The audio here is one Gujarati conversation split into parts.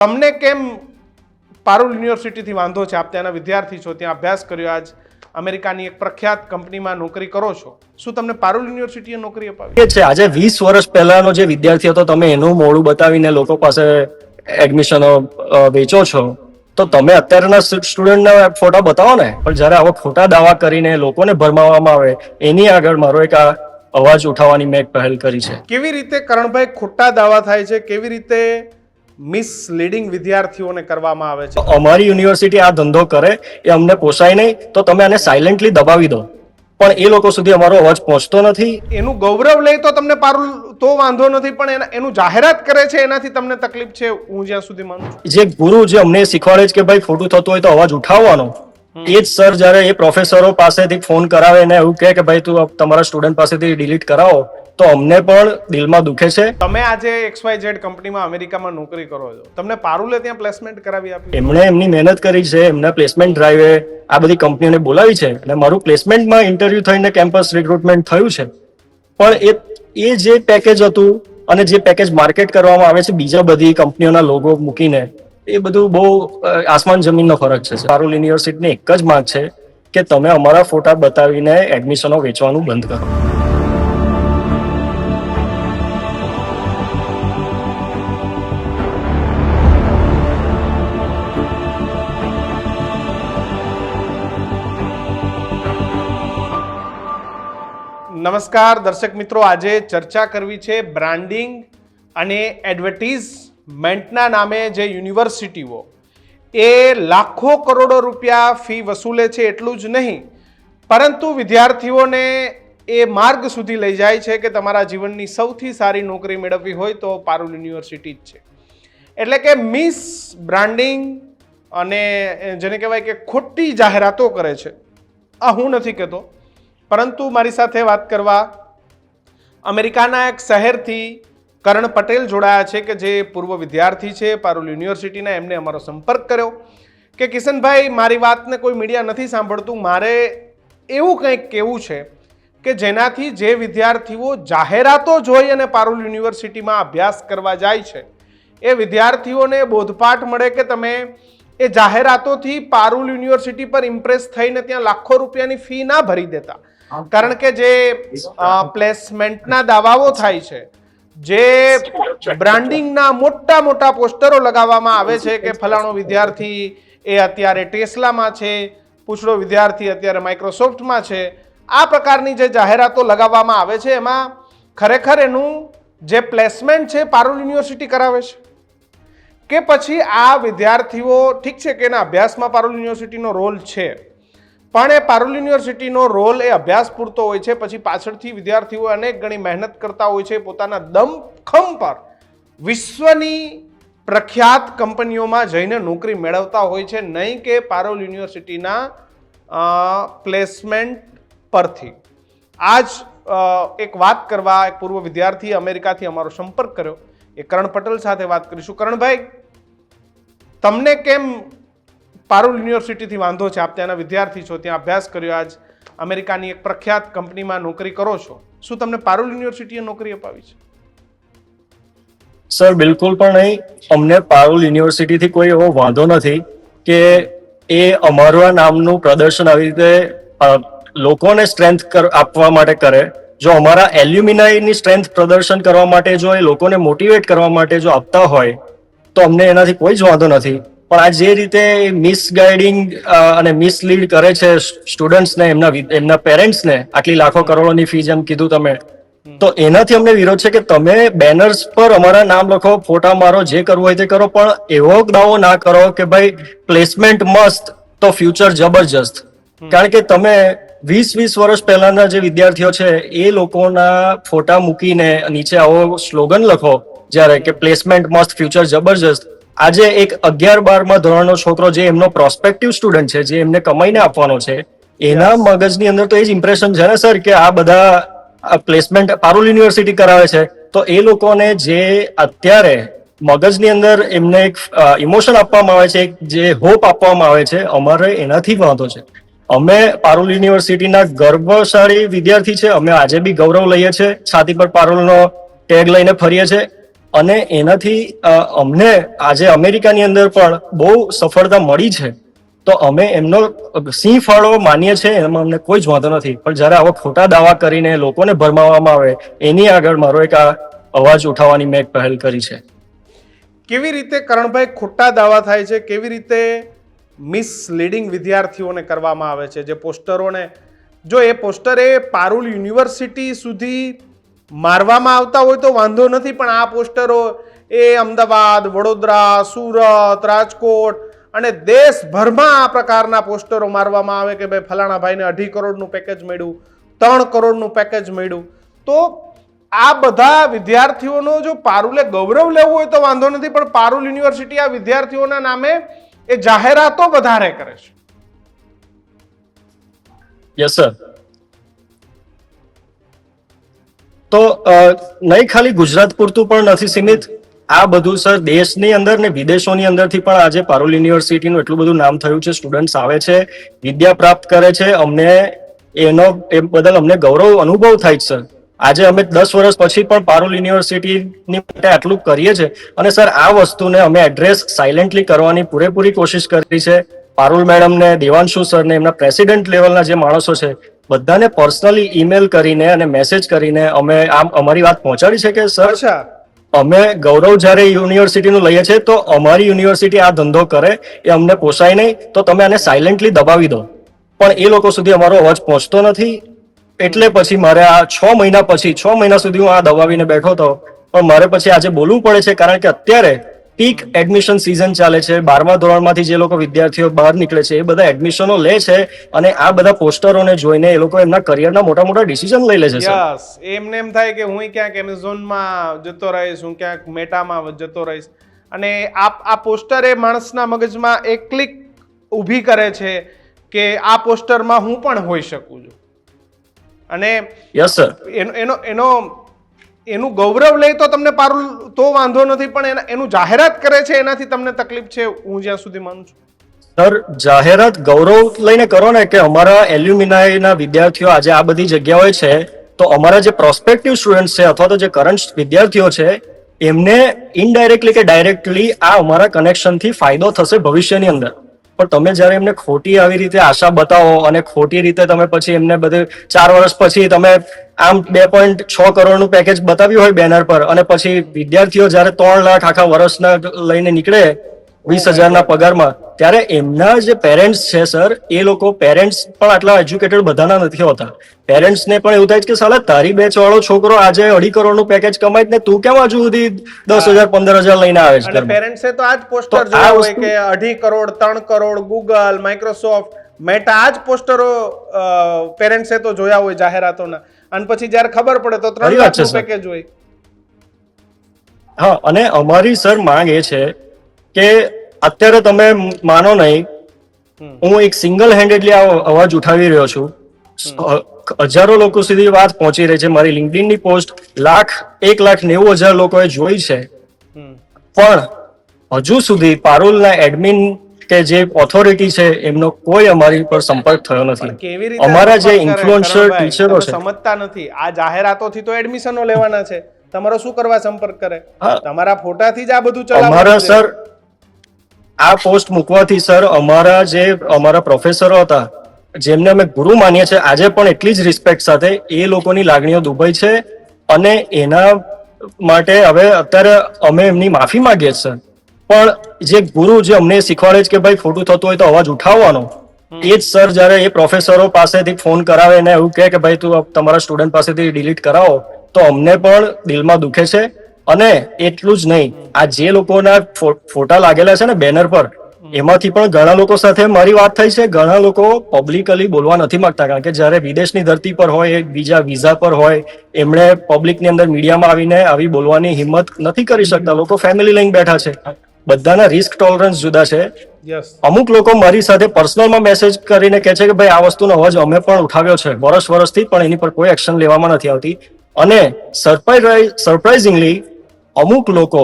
તમને કેમ પારુલ યુનિવર્સિટીથી વાંધો છે? આપ ત્યાંના વિદ્યાર્થી છો, ત્યાં અભ્યાસ કર્યો, આજ અમેરિકાની એક પ્રખ્યાત કંપનીમાં નોકરી કરો છો. શું તમને પારુલ યુનિવર્સિટીએ નોકરી અપાવી? એ છે આજે 20 વર્ષ પહેલાનો જે વિદ્યાર્થી હતો, તમે એનું મોડું બતાવીને લોકો પાસે એડમિશનો વેચો છો, તો તમે અત્યારના સ્ટુડન્ટના ફોટા બતાવો ને. પણ જયારે આવા ખોટા દાવા કરીને લોકોને ભરમાવવામાં આવે, એની આગળ મારો એક આ અવાજ ઉઠાવવાની મેં એક પહેલ કરી છે. કેવી રીતે કરણભાઈ ખોટા દાવા થાય છે? કેવી રીતે મિસલીડિંગ વિદ્યાર્થીઓને કરવામાં આવે છે? અમારી યુનિવર્સિટી આ ધંધો કરે એ અમને પોસાય નહીં, તો તમે આને સાયલેન્ટલી દબાવી દો, પણ એ લોકો સુધી અમારો અવાજ પહોંચતો નથી. એનું ગૌરવ લે તો તમને પારુલ તો વાંધો નથી, પણ એનું જાહેરાત કરે છે એનાથી તમને તકલીફ છે, હું જ્યાં સુધી માનું છું. જે ગુરુ જે અમને શીખવાડે છે કે ભાઈ ખોટું થતું હોય તો અવાજ ઉઠાવવાનો, એ જ સર જયારે એ પ્રોફેસરો પાસેથી ફોન કરાવે ને એવું કહે કે ભાઈ તું તમારા સ્ટુડન્ટ પાસેથી ડિલીટ કરાવો, તો અમને પણ દિલમાં દુખે છે. તમે આજે XYZ કંપનીમાં અમેરિકામાં નોકરી કરો છો, તમને પારુલે ત્યાં પ્લેસમેન્ટ કરાવી આપી? એમણે એમની મહેનત કરી છે, એમના પ્લેસમેન્ટ ડ્રાઈવે આ બધી કંપનીઓને બોલાવી છે અને મારું પ્લેસમેન્ટમાં ઇન્ટરવ્યુ થઈને કેમ્પસ રિક્રુટમેન્ટ થયું છે. પણ એ જે પેકેજ હતું અને જે પેકેજ માર્કેટ કરવામાં આવે છે બીજા બધી કંપનીઓના લોગો મૂકીને, એ બધું બહુ આસમાન જમીનનો ફરક છે. પારુલ યુનિવર્સિટીની એક જ માંગ છે કે તમે અમારા ફોટા બતાવીને એડમિશનો વેચવાનું બંધ કરો. નમસ્કાર દર્શક મિત્રો, આજે ચર્ચા કરવી છે બ્રાન્ડિંગ અને એડવર્ટીઝમેન્ટના નામે જે યુનિવર્સિટીઓ એ લાખો કરોડો રૂપિયા ફી વસૂલે છે, એટલું જ નહીં પરંતુ વિદ્યાર્થીઓને એ માર્ગ સુધી લઈ જાય છે કે તમારા જીવનની સૌથી સારી નોકરી મેળવવી હોય તો પારુલ યુનિવર્સિટી જ છે. એટલે કે મિસ બ્રાન્ડિંગ અને જેને કહેવાય કે ખોટી જાહેરાતો કરે છે. આ હું નથી કહેતો, પરંતુ મારી સાથે વાત કરવા અમેરિકાના એક શહેરથી કરણ પટેલ જોડાયા છે કે જે પૂર્વ વિદ્યાર્થી છે પારુલ યુનિવર્સિટીના. એમને અમારો સંપર્ક કર્યો કે કિશનભાઈ, મારી વાતને કોઈ મીડિયા નથી સાંભળતું, મારે એવું કંઈક કહેવું છે કે જેનાથી જે વિદ્યાર્થીઓ જાહેરાતો જોઈ અને પારુલ યુનિવર્સિટીમાં અભ્યાસ કરવા જાય છે એ વિદ્યાર્થીઓને બોધપાઠ મળે કે તમે એ જાહેરાતોથી પારુલ યુનિવર્સિટી પર ઇમ્પ્રેસ થઈને ત્યાં લાખો રૂપિયાની ફી ના ભરી દેતા. કારણ કે જે પ્લેસમેન્ટના દાવાઓ થાય છે, જે બ્રાન્ડિંગના મોટા મોટા પોસ્ટરો લગાવવામાં આવે છે કે ફલાણો વિદ્યાર્થી એ અત્યારે ટેસ્લામાં છે, પૂછડો વિદ્યાર્થી અત્યારે માઇક્રોસોફ્ટમાં છે, આ પ્રકારની જે જાહેરાતો લગાવવામાં આવે છે એમાં ખરેખર એનું જે પ્લેસમેન્ટ છે પારુલ યુનિવર્સિટી કરાવે છે કે પછી આ વિદ્યાર્થીઓ ઠીક છે કે એના અભ્યાસમાં પારુલ યુનિવર્સિટીનો રોલ છે, પણ એ પારુલ યુનિવર્સિટીનો રોલ એ અભ્યાસ પૂરતો હોય છે, પછી પાછળથી વિદ્યાર્થીઓ અનેક ગણી મહેનત કરતા હોય છે, પોતાના દમખમ પર વિશ્વની પ્રખ્યાત કંપનીઓમાં જઈને નોકરી મેળવતા હોય છે, નહીં કે પારુલ યુનિવર્સિટીના પ્લેસમેન્ટ પરથી. આજ એક વાત કરવા એક પૂર્વ વિદ્યાર્થી અમેરિકાથી અમારો સંપર્ક કર્યો, એ કરણ પટેલ સાથે વાત કરીશું. કરણભાઈ, તમને કેમ પારુલ યુનિવર્સિટીથી વાંધો છે? આપ ત્યાંના વિદ્યાર્થી છો, ત્યાં અભ્યાસ કર્યો, આજ અમેરિકાની એક પ્રખ્યાત કંપનીમાં નોકરી કરો છો, શું તમને પારુલ યુનિવર્સિટીએ નોકરી અપાવી છે? સર બિલકુલ પણ નહીં. અમને પારુલ યુનિવર્સિટીથી કોઈ એવો વાંધો નથી કે એ અમારા નામનું પ્રદર્શન આવી રીતે લોકોને સ્ટ્રેન્થ આપવા માટે કરે. જો અમારા એલ્યુમિનાઈની સ્ટ્રેન્થ પ્રદર્શન કરવા માટે, જો એ લોકોને મોટિવેટ કરવા માટે જો આપતા હોય તો અમને એનાથી કોઈ જ વાંધો નથી. પણ આ જે રીતે મિસગાઈડિંગ અને મિસલીડ કરે છે સ્ટુડન્ટ્સને, એમના પેરેન્ટ્સને, આટલી લાખો કરોડોની ફી જેમ કીધું તમે, તો એનાથી અમને વિરોધ છે કે તમે બેનર્સ પર અમારા નામ લખો, ફોટા મારો, જે કરવું હોય તે કરો, પણ એવો દાવો ના કરો કે ભાઈ પ્લેસમેન્ટ મસ્ત તો ફ્યુચર જબરજસ્ત. કારણ કે તમે 20 વર્ષ પહેલાના જે વિદ્યાર્થીઓ છે એ લોકોના ફોટા મૂકીને નીચે આવો સ્લોગન લખો જ્યારે કે પ્લેસમેન્ટ મસ્ત ફ્યુચર જબરજસ્ત. આજે એક 11-12 ધોરણનો છોકરો જે એમનો પ્રોસ્પેક્ટિવ સ્ટુડન્ટ છે, જે એમને કમાઈને આપવાનો છે, એના મગજની અંદર તો એ જ ઇમ્પ્રેશન છે ને સર કે આ બધા પ્લેસમેન્ટ પારુલ યુનિવર્સિટી કરાવે છે. તો એ લોકોને જે અત્યારે મગજની અંદર એમને એક ઇમોશન આપવામાં આવે છે, જે હોપ આપવામાં આવે છે, અમારે એનાથી વાંધો છે. અમે પારુલ યુનિવર્સિટીના ગર્વશાળી વિદ્યાર્થી છે, અમે આજે બી ગૌરવ લઈએ છીએ, છાતી પર પારુલનો ટેગ લઈને ફરીએ છીએ. અને એનાથી અમને આજે અમેરિકાની અંદર પણ બહુ સફળતા મળી છે. તો અમે એમનો સિંહ ફાળો માનીએ છીએ, એમાં અમને કોઈ જ વાંધો નથી. પણ જયારે આવા ખોટા દાવા કરીને લોકોને ભરમાવવામાં આવે, એની આગળ મારો એક આ અવાજ ઉઠાવવાની મેં એક પહેલ કરી છે. કેવી રીતે કરણભાઈ ખોટા દાવા થાય છે, કેવી રીતે મિસલીડિંગ વિદ્યાર્થીઓને કરવામાં આવે છે? જે પોસ્ટરોને, જો એ પોસ્ટર એ પારુલ યુનિવર્સિટી સુધી મારવામાં આવતા હોય તો વાંધો નથી, પણ આ પોસ્ટરો એ અમદાવાદ, વડોદરા, સુરત, રાજકોટ અને દેશભરમાં આ પ્રકારના પોસ્ટરો મારવામાં આવે કે ભાઈ ફલાણા ભાઈને 2.5 કરોડનું પેકેજ મળ્યું, 3 કરોડનું પેકેજ મળ્યું. તો આ બધા વિદ્યાર્થીઓનો જો પારુલે ગૌરવ લેવું હોય તો વાંધો નથી, પણ પારુલ યુનિવર્સિટી આ વિદ્યાર્થીઓના નામે એ જાહેરાતો વધારે કરે છે. Yes sir. તો નહીં ખાલી ગુજરાત પૂરતું પણ નથી સીમિત, આ બધું સર દેશની અંદર ને વિદેશોની અંદરથી પણ આજે પારુલ યુનિવર્સિટીનું એટલું બધું નામ થયું છે, સ્ટુડન્ટ્સ આવે છે, વિદ્યા પ્રાપ્ત કરે છે, અમને એ બદલ અમને ગૌરવ અનુભવ થાય છે સર. આજે અમે 10 વર્ષ પછી પણ પારુલ યુનિવર્સિટીની માટે આટલું કરીએ છીએ. અને સર આ વસ્તુને અમે એડ્રેસ સાયલેન્ટલી કરવાની પૂરેપૂરી કોશિશ કરી છે. પારુલ મેડમને, દેવાંશુ સરને, એમના પ્રેસિડેન્ટ લેવલના જે માણસો છે બધાને પર્સનલી ઈમેલ કરીને અને મેસેજ કરીને અમે અમારી વાત પહોંચાડી છે કે સર અમે ગૌરવ જ્યારે યુનિવર્સિટીનું લઈએ છીએ તો અમારી યુનિવર્સિટી આ ધંધો કરે એ અમને પોસાય નહીં, તો તમે આને સાયલેન્ટલી દબાવી દો. પણ એ લોકો સુધી અમારો અવાજ પહોંચતો નથી. એટલે પછી મારે આ 6 મહિના સુધી હું આ દબાવીને બેઠો હતો. પણ મારે પછી આજે બોલવું પડે છે, કારણ કે અત્યારે પીક એડમિશન સીઝન ચાલે છે. 12મા ધોરણમાંથી જે લોકો વિદ્યાર્થીઓ બહાર નીકળે છે એ બધા એડમિશનો લે છે, અને આ બધા પોસ્ટરોને જોઈને એ લોકો એમના કરિયરના મોટા મોટા ડિસિઝન લઈ લે છે. યસ, એમને એમ થાય કે હું ક્યાંક એમેઝોનમાં જતો રહીશ, હું ક્યાંક મેટામાં જતો રહીશ, અને આ પોસ્ટર એ માણસના મગજમાં એક ક્લિક ઊભી કરે છે કે આ પોસ્ટરમાં હું પણ હોઈ શકું છું. અને યસ સર, એનું ગૌરવ લે તો તમને પારુલ તો વાંધો નથી, પણ એનું જાહેરાત કરે છે એનાથી તમને તકલીફ છે, હું જ્યાં સુધી માનું છું. સર જાહેરાત ગૌરવ લઈને કરો ને, કે અમારા એલ્યુમિનાઈના વિદ્યાર્થીઓ આજે આ બધી જગ્યાએ છે, તો અમારા જે પ્રોસ્પેક્ટિવ સ્ટુડન્ટ છે અથવા તો જે કરંટ વિદ્યાર્થીઓ છે એમને ઇનડાયરેક્ટલી કે ડાયરેક્ટલી આ અમારા કનેક્શનથી ફાયદો થશે ભવિષ્યની અંદર. પણ તમે જ્યારે એમને ખોટી આવી રીતે આશા બતાવો અને ખોટી રીતે તમે પછી એમને બધે 4 વર્ષ પછી તમે આમ 2.6 કરોડનું પેકેજ બતાવ્યું હોય બેનર પર, અને પછી વિદ્યાર્થીઓ જ્યારે 3 લાખ આખા વર્ષના લઈને નીકળે 20,000ના પગારમાં, ત્યારે એમના જે પેરેન્ટ્સ છે સર, એ લોકો પેરેન્ટ્સ પણ આટલા એજ્યુકેટેડ બધાના નથી હોતા. પેરેન્ટ્સને પણ એવું થાય છે કે સાલા તારી બેચ વાળો છોકરો આજે 2.5 કરોડનું પેકેજ કમાય ને તું કેમ હજુ સુધી 10,000 15,000 લઈને આવે છે? પેરેન્ટ્સે તો આ જ પોસ્ટર જોયા હોય કે 2.5 crore 3 crore, Google, Microsoft, meta, આ જ પોસ્ટરો પેરેન્ટ્સે તો જોયા હોય જાહેરાતોના, અને પછી જ્યારે ખબર પડે તો 3 લાખનું પેકેજ હોય. હા, અને અમારી સર માંગ એ છે કે અત્યારે તમે માનો નહીં, હું એક સિંગલ હેન્ડેડલી આ અવાજ ઉઠાવી રહ્યો છું. હજારો લોકો સુધી વાત પહોંચી રહી છે. મારી લિંક્ડઇનની પોસ્ટ 1,90,000 લોકોએ જોઈ છે, પણ હજુ સુધી પારુલના એડમિન કે જે ઓથોરિટી છે એમનો કોઈ અમારી પર સંપર્ક થયો નથી. અમારા જે ઇન્ફ્લુએન્સર ટીચરો છે સમજતા નથી, આ જાહેરાતોથી તો એડમિશનો લેવાના છે, તમારો શું કરવા સંપર્ક કરે? તમારા ફોટાથી જ આ બધું ચલાવવાનું. અમારા સર આ પોસ્ટ મૂકવાથી સર અમારા પ્રોફેસરો હતા જેમને અમે ગુરુ માનીએ છીએ, આજે પણ એટલી જ રિસ્પેક્ટ સાથે એ લોકોની લાગણીઓ દુભાઈ છે, અને એના માટે હવે અત્યારે અમે એમની માફી માંગીએ છીએ. પણ જે ગુરુ જે અમને શીખવાડે છે કે ભાઈ ખોટું થતું હોય તો અવાજ ઉઠાવવાનો, એ જ સર જ્યારે એ પ્રોફેસરો પાસેથી ફોન કરાવે ને એવું કહે કે ભાઈ તું તમારા સ્ટુડન્ટ પાસેથી ડિલીટ કરાવો, તો અમને પણ દિલમાં દુખે છે. અને એટલું જ નહીં, આ જે લોકોના ફોટા લાગેલા છે ને બેનર પર, એમાંથી પણ ઘણા લોકો સાથે મારી વાત થઈ છે. ઘણા લોકો પબ્લિકલી બોલવા નથી માંગતા, કારણ કે જ્યારે વિદેશની ધરતી પર હોય, બીજા વિઝા પર હોય, એમણે પબ્લિકની અંદર મીડિયામાં આવીને આવી બોલવાની હિંમત નથી કરી શકતા. લોકો ફેમિલી લઈને બેઠા છે, બધાના રિસ્ક ટોલરન્સ જુદા છે. અમુક લોકો મારી સાથે પર્સનલમાં મેસેજ કરીને કહે છે કે ભાઈ આ વસ્તુનો અવાજ અમે પણ ઉઠાવ્યો છે વર્ષથી, પણ એની પર કોઈ એક્શન લેવામાં નથી આવતી. અને સરપ્રાઇઝિંગલી અમુક લોકો,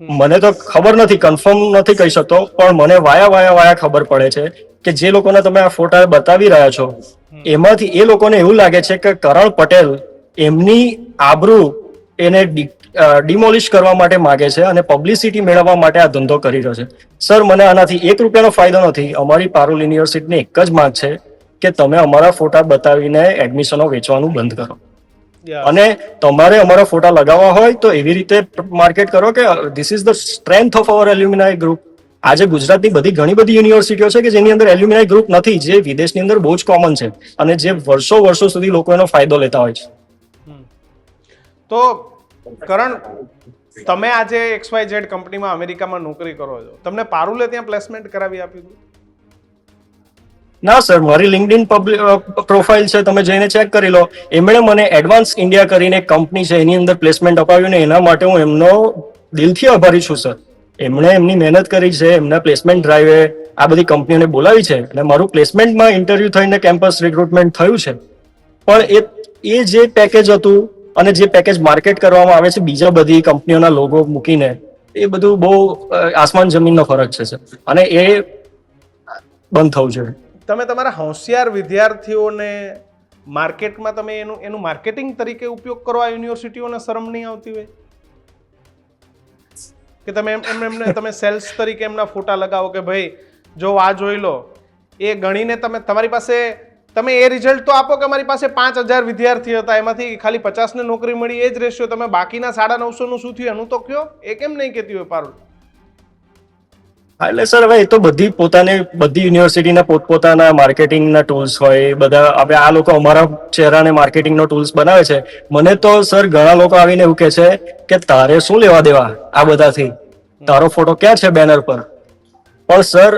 મને તો ખબર નથી, કન્ફર્મ નથી કહી શકતો, પણ મને વાયા ખબર પડે છે કે જે લોકોને તમે આ ફોટા બતાવી રહ્યા છો એમાંથી એ લોકોને એવું લાગે છે કે કરણ પટેલ એમની આબરૂ એને ડિમોલિશ કરવા માટે માગે છે અને પબ્લિસિટી મેળવવા માટે આ ધંધો કરી રહ્યો છે. સર, મને આનાથી 1 રૂપિયાનો ફાયદો નથી. અમારી પારુલ યુનિવર્સિટીની એક જ માંગ છે કે તમે અમારા ફોટા બતાવીને એડમિશનો વેચવાનું બંધ કરો. અને તમારે અમારા ફોટા લગાવવા હોય તો એવી રીતે માર્કેટ કરો કે this is the strength of our alumni group. આજે ગુજરાતની ઘણી બધી યુનિવર્સિટીઓ છે કે જેની અંદર એલ્યુમિનાઈ ગ્રુપ નથી, જે વિદેશની અંદર બહુ જ કોમન છે અને જે વર્ષો સુધી લોકો એનો ફાયદો લેતા હોય છે. તો કરણ, તમે આજે XYZ કંપનીમાં અમેરિકામાં નોકરી કરો છો, તમને પારુલે ત્યાં પ્લેસમેન્ટ કરાવી આપ્યું હતું? ના સર, મારી લિંક્ડઇન પ્રોફાઇલ છે, તમે જઈને ચેક કરી લો. એમણે મને એડવાન્સ ઇન્ડિયા કરીને એક કંપની છે એની અંદર પ્લેસમેન્ટ અપાવ્યું ને એના માટે હું એમનો દિલથી આભારી છું સર. એમણે એમની મહેનત કરી છે, એમના પ્લેસમેન્ટ ડ્રાઈવે આ બધી કંપનીઓને બોલાવી છે અને મારું પ્લેસમેન્ટમાં ઇન્ટરવ્યુ થઈને કેમ્પસ રિક્રુટમેન્ટ થયું છે. પણ એ જે પેકેજ હતું અને જે પેકેજ માર્કેટ કરવામાં આવે છે બીજા બધી કંપનીઓના લોગો મૂકીને, એ બધું બહુ આસમાન જમીનનો ફરક છે સર, અને એ બંધ થવું જોઈએ. તમે તમારા હોશિયાર વિદ્યાર્થીઓને માર્કેટમાં તમે એનું માર્કેટિંગ તરીકે ઉપયોગ કરો, આ યુનિવર્સિટીઓને શરમ નહીં આવતી હોય કે તમે એમને તમે સેલ્સ તરીકે એમના ફોટા લગાવો કે ભાઈ જો આ જોઈ લો, એ ગણીને તમારી પાસે તમે એ રિઝલ્ટ તો આપો કે અમારી પાસે 5000 વિદ્યાર્થી હતા, એમાંથી ખાલી 50 ને નોકરી મળી, એ જ રેશિયો. તમે બાકીના 950 નું શું થયું એનું તો કયો. એ કેમ નહીં કહેતી હોય પારુલ? એટલે સર, હવે એ તો બધી યુનિવર્સિટીના પોતપોતાના માર્કેટિંગના ટૂલ્સ હોય. બધા હવે આ લોકો અમારા ચહેરાને માર્કેટિંગનો ટૂલ્સ બનાવે છે. મને તો સર ઘણા લોકો આવીને એવું કહે છે કે તારે શું લેવા દેવા આ બધાથી, તારો ફોટો ક્યાં છે બેનર પર. પણ સર,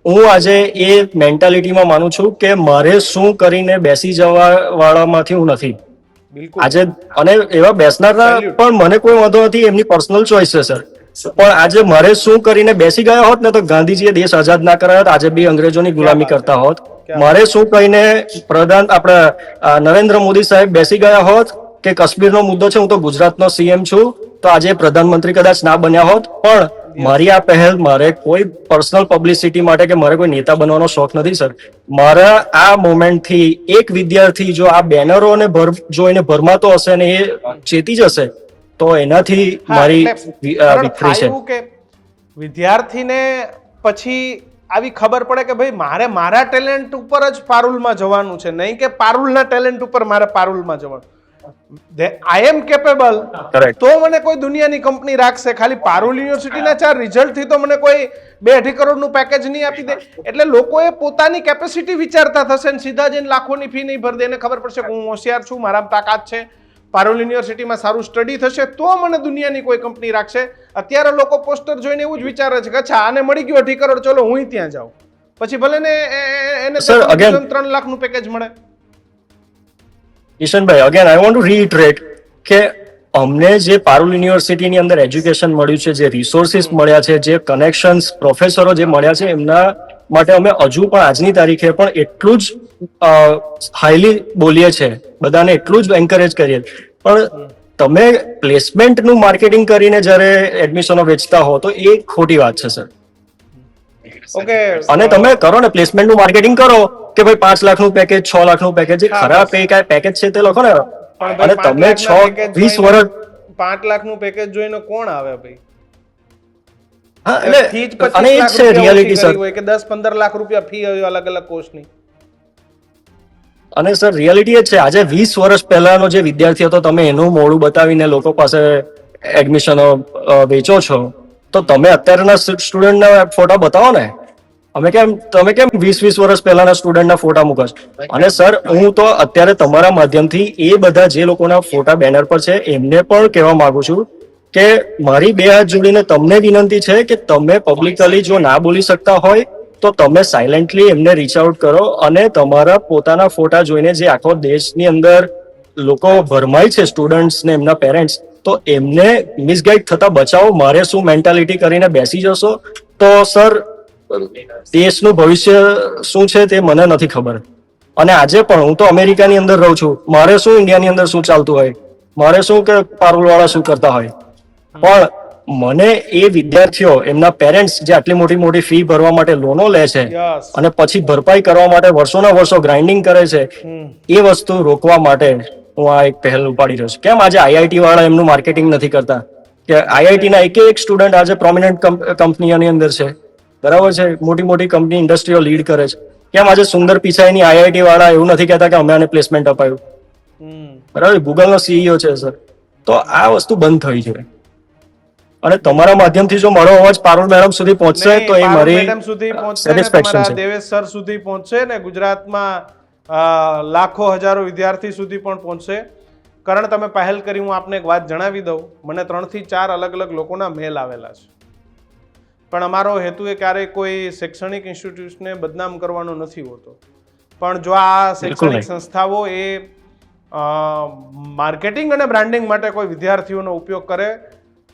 હું આજે એ મેન્ટાલિટીમાં માનું છું કે મારે શું કરીને બેસી જવા વાળામાંથી હું નથી આજે. અને એવા બેસનારના પણ મને કોઈ વાંધો નથી, એમની પર્સનલ ચોઇસ છે સર. પણ આજે મારે શું કરીને બેસી ગયા હોત ને તો ગાંધીજીએ દેશ આઝાદ ના કરાયો હોત, આજે બી અંગ્રેજોની ગુલામી કરતા હોત. મારે શું કહીને આપણા નરેન્દ્ર મોદી સાહેબ બેસી ગયા હોત કે કાશ્મીરનો મુદ્દો છે, હું તો ગુજરાતનો સીએમ છું, તો આજે પ્રધાનમંત્રી કદાચ ના બન્યા હોત. પણ મારી આ પહેલ મારે કોઈ પર્સનલ પબ્લિસિટી માટે કે મારે કોઈ નેતા બનવાનો શોખ નથી સર. મારા આ મોમેન્ટથી એક વિદ્યાર્થી જો આ બેનરોને જોઈને ભરમાતો હશે ને એ ચેતી જશે તો એનાથી મારી વિક્ટરી છે. કે વિદ્યાર્થીને પછી આવી ખબર પડે કે ભાઈ મારે મારા ટેલેન્ટ ઉપર જ પારુલમાં જવાનું છે, નહીં કે પારુલના ટેલેન્ટ ઉપર મારે પારુલમાં જવાનું. આઈ એમ કેપેબલ, તો મને કોઈ દુનિયાની કંપની રાખશે. ખાલી પારુલ યુનિવર્સિટીના 4 રિઝલ્ટ થી તો મને કોઈ 2-2.5 કરોડનું પેકેજ નહીં આપી દે. એટલે લોકોએ પોતાની કેપેસિટી વિચારતા થશે ને સીધા જઈને લાખોની ફી નહીં ભરી દે. એને ખબર પડશે કે હું હોશિયાર છું, મારામાં તાકાત છે, પારુલ યુનિવર્સિટીમાં સારું સ્ટડી થશે તો મને દુનિયાની કોઈ કંપની રાખશે. અત્યારે લોકો પોસ્ટર જોઈને એવું જ વિચારે છે કે અચ્છા આને મળી ગયું 2.5 કરોડ, ચલો હું ત્યાં જાઉં. પછી ભલે ને એને 3 લાખનું પેકેજ મળે. Kishanbhai, again I want to reiterate કે અમને જે પારુલ યુનિવર્સિટીની અંદર એજ્યુકેશન મળ્યું છે, જે રિસોર્સિસ મળ્યા છે, જે કનેક્શન્સ પ્રોફેસરો જે મળ્યા છે, એમના માટે અમે હજુ પણ આજની તારીખે પણ એટલું જ હાઈલી બોલીએ છીએ, બધાને એટલું જ એન્કરેજ કરીએ. પણ તમે પ્લેસમેન્ટનું માર્કેટિંગ કરીને જ્યારે એડમિશનો વેચતા હો તો એ ખોટી વાત છે સર. ઓકે, અને તમે કરો ને પ્લેસમેન્ટનું માર્કેટિંગ કરો કે ભાઈ 5 લાખનું પેકેજ, 6 લાખનું પેકેજ, જે ખરાબ પેકેજ છે તે લખો ને. અને તમે 6-20 વર્ષ 5 લાખનું પેકેજ જોઈને કોણ આવે ભાઈ? હા, એટલે અને એ છે રિયાલિટી સર, કે 10-15 લાખ રૂપિયા ફી હોય અલગ અલગ કોર્સની. અને સર રિયાલિટી એ છે, આજે 20 વર્ષ પહેલાનો જે વિદ્યાર્થી હતો તમે એનું મોડું બતાવીને લોકો પાસે એડમિશનો વેચો છો, તો તમે અત્યારના સ્ટુડન્ટના ફોટા બતાવો ને. તમે કેમ 20 વર્ષ પહેલાના સ્ટુડન્ટના ફોટા મૂકો છો? અને સર, હું તો અત્યારે તમારા માધ્યમથી એ બધા જે લોકોના ફોટા બેનર પર છે એમને પણ કહેવા માંગુ છું કે મારી 2 હાથ જોડીને તમને વિનંતી છે કે તમે પબ્લિકલી જો ના બોલી શકતા હોય તો તમે સાયલેન્ટલી એમને રીચ આઉટ કરો અને તમારા પોતાના ફોટા જોઈને જે આખો દેશની અંદર લોકો ભરમાય છે, સ્ટુડન્ટ્સ ને એમના પેરેન્ટ્સ, તો એમને મિસગાઈડ થતા બચાવો. મારે શું મેન્ટાલિટી કરીને બેસી જશો તો સર દેશનું ભવિષ્ય શું છે તે મને નથી ખબર. અને આજે પણ હું તો અમેરિકાની અંદર રહું છું, મારે શું ઇન્ડિયાની અંદર શું ચાલતું હોય, મારે શું કે પારુલવાળા શું કરતા હોય. પણ મને એ વિદ્યાર્થીઓ, એમના પેરેન્ટ્સ જે આટલી મોટી ફી ભરવા માટે લોનો લે છે અને પછી ભરપાઈ કરવા માટે વર્ષોના વર્ષો ગ્રાઇન્ડિંગ કરે છે, એ વસ્તુ રોકવા માટે હું આ એક પહેલ ઉપાડી રહ્યો છું. કેમ આજે આઈઆઈટી વાળા એમનું માર્કેટિંગ નથી કરતા? કે આઈઆઈટી ના એક સ્ટુડન્ટ આજે પ્રોમિનન્ટ કંપનીઓની અંદર છે, બરાબર છે, મોટી મોટી કંપની ઇન્ડસ્ટ્રીઓ લીડ કરે છે. કેમ આજે સુંદર પિચાઈની આઈઆઈટી વાળા એવું નથી કહેતા કે અમે આને પ્લેસમેન્ટ અપાયું? બરાબર, ગૂગલ નો સીઈઓ છે સર. તો આ વસ્તુ બંધ થઈ છે. અને તમારા માધ્યમથી જો મારો અવાજ પારુલ મેડમ સુધી પહોંચશે તો એ મારી મેડમ સુધી પહોંચશે ને સેટિસ્ફેક્શન તમારા છે. દેવેશ સર સુધી પહોંચશે ને ગુજરાતમાં લાખો હજારો વિદ્યાર્થી સુધી પણ પહોંચશે. કારણ તમે પહેલ કરી, હું આપને એક વાત જણાવી દઉં, મને 3 થી 4 અલગ અલગ લોકોના મેલ આવેલા છે. પણ અમારો હેતુ એ ક્યારેય કોઈ શૈક્ષણિક ઇન્સ્ટિટ્યૂટને બદનામ કરવાનો નથી હોતો. પણ જો આ શૈક્ષણિક સંસ્થાઓ એ માર્કેટિંગ અને બ્રાન્ડિંગ માટે કોઈ વિદ્યાર્થીઓનો ઉપયોગ કરે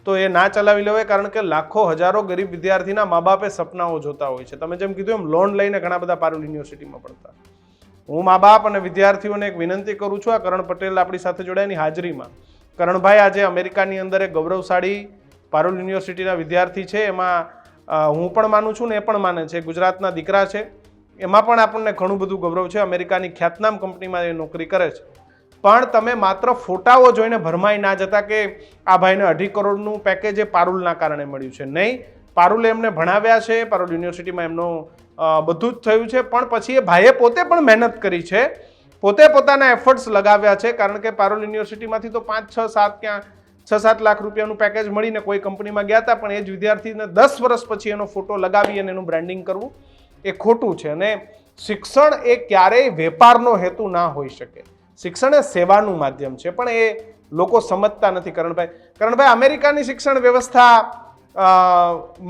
તો એ ના ચલાવી લેવાય. કારણ કે લાખો હજારો ગરીબ વિદ્યાર્થીના મા બાપે સપનાઓ જોતા હોય છે. તમે જેમ કીધું એમ લોન લઈને ઘણા બધા પારુલ યુનિવર્સિટીમાં ભણતા. હું મા બાપ અને વિદ્યાર્થીઓને એક વિનંતી કરું છું, આ કરણ પટેલ આપણી સાથે જોડાયાની હાજરીમાં. કરણભાઈ આજે અમેરિકાની અંદર એક ગૌરવશાળી પારુલ યુનિવર્સિટીના વિદ્યાર્થી છે. એમાં હું પણ માનું છું ને એ પણ માને છે. ગુજરાતના દીકરા છે, એમાં પણ આપણને ઘણું બધું ગૌરવ છે. અમેરિકાની ખ્યાતનામ કંપનીમાં એ નોકરી કરે છે. પણ તમે માત્ર ફોટાઓ જોઈને ભરમાઈ ના જતા કે આ ભાઈને 2.5 કરોડનું પેકેજ એ પારુલના કારણે મળ્યું છે. નહીં, પારુલે એમને ભણાવ્યા છે, પારુલ યુનિવર્સિટીમાં એમનું બધું જ થયું છે. પણ પછી એ ભાઈએ પોતે પણ મહેનત કરી છે, પોતે પોતાના એફર્ટ્સ લગાવ્યા છે. કારણ કે પારુલ યુનિવર્સિટીમાંથી તો 5, 6, 7 6-7 લાખ રૂપિયાનું પેકેજ મળીને કોઈ કંપનીમાં ગયા હતા. પણ એ જ વિદ્યાર્થીને 10 વર્ષ પછી એનો ફોટો લગાવી અને એનું બ્રાન્ડિંગ કરવું એ ખોટું છે. અને શિક્ષણ એ ક્યારેય વેપારનો હેતુ ના હોઈ શકે. શિક્ષણ એ સેવાનું માધ્યમ છે. પણ એ લોકો સમજતા નથી. કરણભાઈ, અમેરિકાની શિક્ષણ વ્યવસ્થા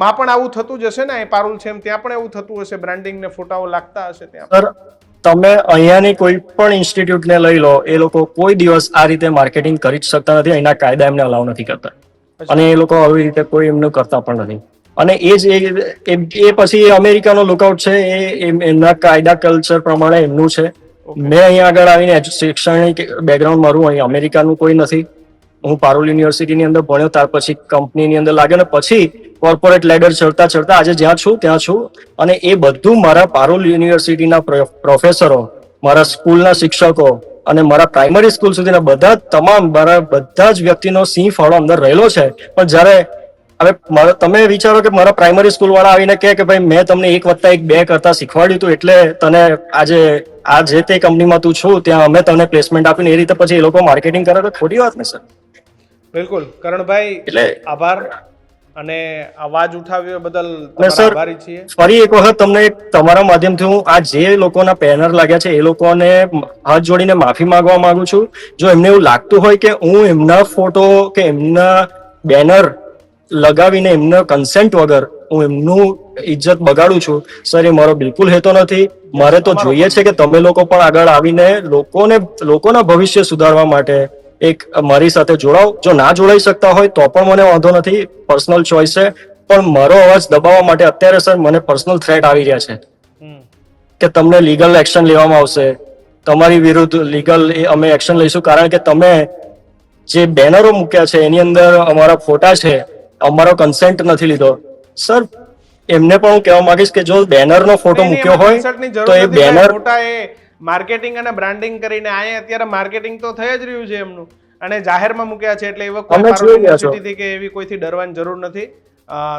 માં પણ આવું થતું જ હશે ને? પારુલ છે એમ ત્યાં પણ એવું થતું હશે, બ્રાન્ડિંગ ને ફોટાઓ લાગતા હશે ત્યાં? સર, તમે અહીંયાની કોઈ પણ ઇન્સ્ટિટ્યૂટને લઈ લો, એ લોકો કોઈ દિવસ આ રીતે માર્કેટિંગ કરી જ શકતા નથી. અહીંના કાયદા એમને અલાઉ નથી કરતા, અને એ લોકો આવી રીતે કોઈ એમનું કરતા પણ નથી. અને એ પછી અમેરિકાનો લુકઆઉટ છે, એ એમના કાયદા કલ્ચર પ્રમાણે એમનું છે. મેં અહીંયા આગળ આવીને શૈક્ષણિક બેકગ્રાઉન્ડ મારું અહીં અમેરિકાનું કોઈ નથી. હું પારુલ યુનિવર્સિટીની અંદર ભણ્યો, ત્યાર પછી કંપનીની અંદર લાગ્યો, અને પછી કોર્પોરેટ લેડર ચડતા ચડતા આજે જ્યાં છું ત્યાં છું. અને એ બધું મારા પારુલ યુનિવર્સિટીના પ્રોફેસરો, મારા સ્કૂલના શિક્ષકો અને મારા પ્રાઇમરી સ્કૂલ સુધીના બધા જ વ્યક્તિનો સિંહ ફાળો અંદર રહેલો છે. પણ જ્યારે હવે તમે વિચારો કે મારા પ્રાઇમરી સ્કૂલ વાળા આવીને કહે કે ભાઈ મેં તમને 1+1 2 કરતા શીખવાડ્યું હતું, એટલે તને આજે આ જે તે કંપનીમાં તું છું ત્યાં અમે તમને પ્લેસમેન્ટ આપીને, એ રીતે પછી એ લોકો માર્કેટિંગ કરે તો ખોટી વાત ને સર? બિલકુલ કરણભાઈ, એટલે આભાર. અને અવાજ ઉઠાવ્યો બદલ સર આભારી છીએ. ફરી એક વખત તમને તમારા માધ્યમથી હું આ જે લોકોના બેનર લાગ્યા છે એ લોકોને હાથ જોડીને માફી માંગવા માંગુ છું. જો એમને એવું લાગતું હોય કે હું એમના ફોટો કે એમના બેનર લગાવીને એમના કન્સેન્ટ વગર હું એમનું ઇજ્જત બગાડું છું, સર, એ મારો બિલકુલ હેતો નથી. મારે તો જોઈએ છે કે તમે લોકો પણ આગળ આવીને લોકોના ભવિષ્ય સુધારવા માટે એક મારી સાથે જોડાઓ. જો ના જોડાઈ શકતા હોય તો પણ મને વાંધો નથી, પર્સનલ ચોઇસ છે. પણ મારો અવાજ દબાવવા માટે અત્યારે સર મને પર્સનલ થ્રેટ આવી રહ્યા છે કે તમને લીગલ એક્શન લેવામાં આવશે, તમારી વિરુદ્ધ લીગલ અમે એક્શન લઈશું. કારણ કે તમે જે બેનરો મૂક્યા છે એની અંદર અમારા ફોટા છે, અમારો કન્સેન્ટ નથી લીધો. સર, એમને પણ હું કહેવા માંગીશ કે જો બેનરનો ફોટો મૂક્યો હોય તો એ બેનર ફોટા એ માર્કેટિંગ અને બ્રાન્ડિંગ કરીને આયા અત્યારે માર્કેટિંગ તો થઈ જ રહ્યું છે એમનું, અને જાહેરમાં મૂક્યા છે. એટલે એવા કોઈ પારુલ યુનિવર્સિટીથી કે એવી કોઈથી ડરવાની જરૂર નથી.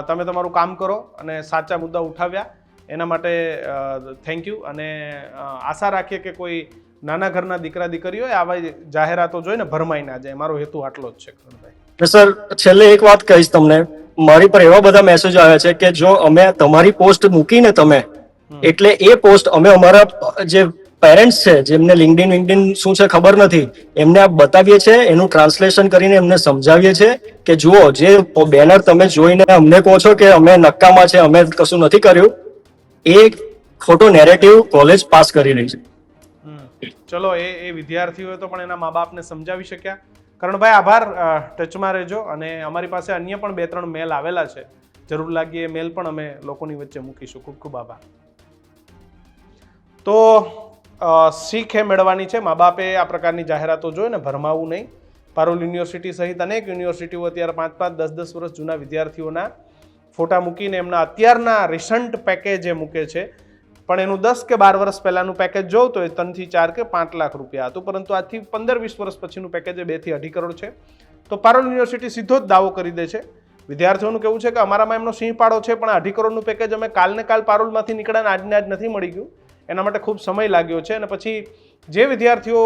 તમે તમારું કામ કરો અને સાચા મુદ્દા ઉઠાવ્યા એના માટે થેન્ક યુ. અને આશા રાખીએ કે કોઈ નાના ઘરના દીકરા દીકરીઓ આવા જાહેરાતો જોઈને ભરમાઈ ના જાય. મારો હેતુ આટલો જ છે. સર, છેલ્લે એક વાત કહીશ તમને. મારી પર એવા બધા મેસેજ આવ્યા છે કે જો અમે તમારી પોસ્ટ મૂકીને તમે એટલે એ પોસ્ટ અમે અમારા જે પેરેન્ટ્સ છે, જેમને લિંક્ડઇન શું છે ખબર નથી, એમને આ બતાવીએ છીએ, એનું ટ્રાન્સલેશન કરીને એમને સમજાવીએ છીએ કે જુઓ, જે બેનર તમે જોઈને અમને કહો છો કે અમે નક્કામાં છે, અમે કશું નથી કર્યું, એ ખોટો નેરેટિવ કોલેજ પાસ કરી રહી છે. ચલો, એ વિદ્યાર્થીઓએ તો પણ એના મા બાપને સમજાવી શક્યા. કરણભાઈ, આભાર. ટચમાં રહેજો. અને અમારી પાસે અન્ય પણ 2-3 મેલ આવેલા છે, જરૂર લાગી એ મેલ પણ અમે લોકોની વચ્ચે મૂકીશું. ખૂબ ખૂબ આભાર. તો શીખ એ મેળવવાની છે. મા બાપે આ પ્રકારની જાહેરાતો જોઈને ભરમાવું નહીં. પારુલ યુનિવર્સિટી સહિત અનેક યુનિવર્સિટીઓ અત્યારે 5-5, 10-10 વર્ષ જૂના વિદ્યાર્થીઓના ફોટા મૂકીને એમના અત્યારના રિસન્ટ પેકેજ એ મૂકે છે. પણ એનું 10 કે 12 વર્ષ પહેલાંનું પેકેજ જોઉં તો એ 3 થી 4 કે 5 લાખ રૂપિયા હતું, પરંતુ આજથી 15-20 વર્ષ પછીનું પેકેજ એ 2 થી 2.5 કરોડ છે. તો પારુલ યુનિવર્સિટી સીધો જ દાવો કરી દે છે. વિદ્યાર્થીઓનું કહેવું છે કે અમારામાં એમનો સિંહ પાડો છે, પણ 2.5 કરોડનું પેકેજ અમે કાલને કાલ પારુલમાંથી નીકળ્યા આજને આજ નથી મળી ગયું. એના માટે ખૂબ સમય લાગ્યો છે. અને પછી જે વિદ્યાર્થીઓ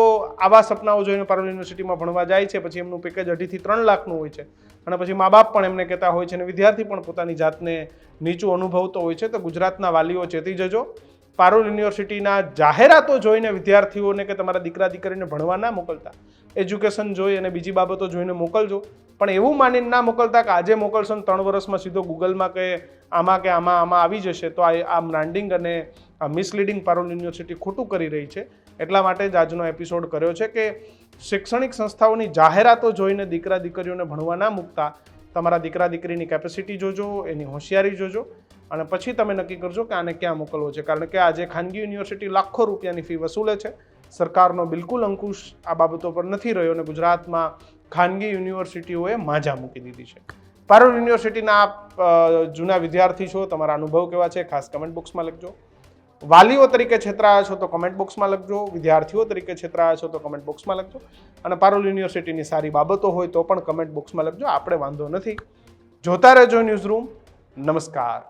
આવા સપનાઓ જોઈને પારુલ યુનિવર્સિટીમાં ભણવા જાય છે, પછી એમનું પેકેજ 2.5 થી 3 લાખનું હોય છે, અને પછી મા બાપ પણ એમને કહેતા હોય છે અને વિદ્યાર્થી પણ પોતાની જાતને નીચું અનુભવતો હોય છે. તો ગુજરાતના વાલીઓ ચેતી જજો. પારુલ યુનિવર્સિટીના જાહેરાતો જોઈને વિદ્યાર્થીઓને કે તમારા દીકરા દીકરીને ભણવા ના મોકલતા, એજ્યુકેશન જોઈ અને બીજી બાબતો જોઈને મોકલજો, પણ એવું માનીને ના મોકલતા કે આજે મોકલશો ને 3 વર્ષમાં સીધો ગૂગલમાં કે આમાં આવી જશે. તો આ બ્રાન્ડિંગ અને આ મિસલીડિંગ પારુલ યુનિવર્સિટી ખોટું કરી રહી છે. એટલા માટે જ આજનો એપિસોડ કર્યો છે કે શૈક્ષણિક સંસ્થાઓની જાહેરાતો જોઈને દીકરા દીકરીઓને ભણવા ના મૂકતા તમારા દીકરા દીકરીની કેપેસિટી જોજો, એની હોશિયારી જોજો, અને પછી તમે નક્કી કરજો કે આને ક્યાં મોકલવો છે. કારણ કે આજે ખાનગી યુનિવર્સિટી લાખો રૂપિયાની ફી વસૂલે છે. સરકારનો બિલકુલ અંકુશ આ બાબતો પર નથી રહ્યો અને ગુજરાતમાં ખાનગી યુનિવર્સિટીઓએ માજા મૂકી દીધી છે. પારુલ યુનિવર્સિટીના જૂના વિદ્યાર્થી છો, તમારા અનુભવ કેવા છે ખાસ કમેન્ટ બોક્સમાં લખજો. વાલીઓ તરીકે છેતરાયા છો તો કમેન્ટ બોક્સમાં લખજો. વિદ્યાર્થીઓ તરીકે છેતરાયા છો તો કમેન્ટ બોક્સમાં લખજો. અને પારુલ યુનિવર્સિટીની સારી બાબતો હોય તો પણ કમેન્ટ બોક્સમાં લખજો. આપણે વાંધો નથી. જોતા રહેજો ન્યૂઝ રૂમ. નમસ્કાર.